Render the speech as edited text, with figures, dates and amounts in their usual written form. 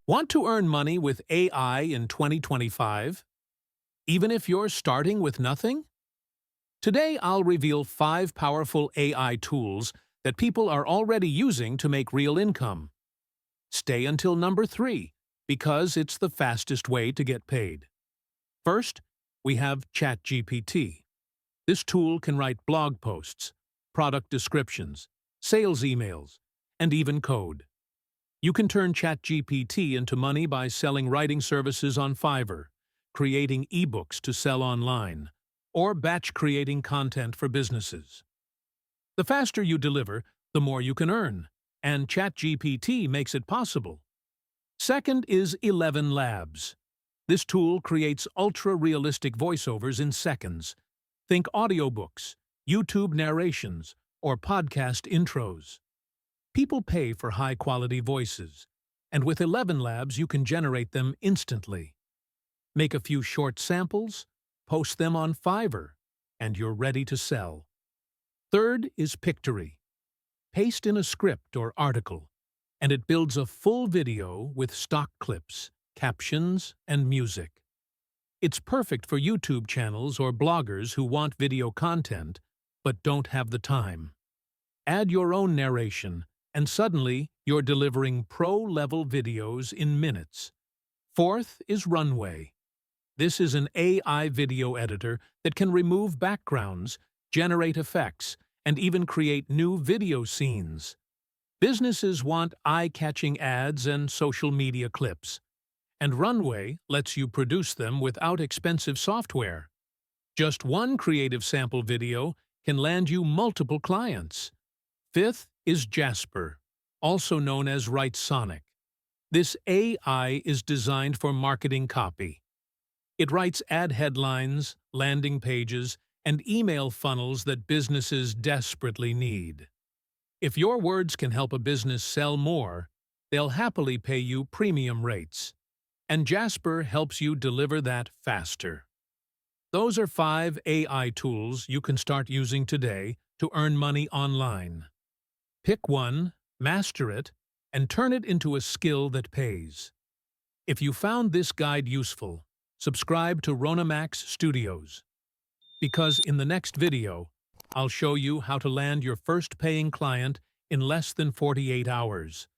Want to earn money with AI in 2025? Even if you're starting with nothing? Today, I'll reveal 5 powerful AI tools that people are already using to make real income. Stay until number 3, because it's the fastest way to get paid. First, we have ChatGPT. This tool can write blog posts, product descriptions, sales emails, and even code. You can turn ChatGPT into money by selling writing services on Fiverr, creating ebooks to sell online, or batch creating content for businesses. The faster you deliver, the more you can earn, and ChatGPT makes it possible. Second is ElevenLabs. This tool creates ultra-realistic voiceovers in seconds. Think audiobooks, YouTube narrations, or podcast intros. People pay for high-quality voices, and with ElevenLabs you can generate them instantly. Make a few short samples, post them on Fiverr, and you're ready to sell. Third is Pictory. Paste in a script or article, and it builds a full video with stock clips, captions, and music. It's perfect for YouTube channels or bloggers who want video content but don't have the time. Add your own narration, and suddenly you're delivering pro-level videos in minutes. Fourth is Runway. This is an AI video editor that can remove backgrounds, generate effects, and even create new video scenes. Businesses want eye-catching ads and social media clips, and Runway lets you produce them without expensive software. Just one creative sample video can land you multiple clients. Fifth is Jasper, also known as WriteSonic. This AI is designed for marketing copy. It writes ad headlines, landing pages, and email funnels that businesses desperately need. If your words can help a business sell more, they'll happily pay you premium rates. And Jasper helps you deliver that faster. Those are 5 AI tools you can start using today to earn money online. Pick one, master it, and turn it into a skill that pays. If you found this guide useful, subscribe to RONAMAX Studios, because in the next video, I'll show you how to land your first paying client in less than 48 hours.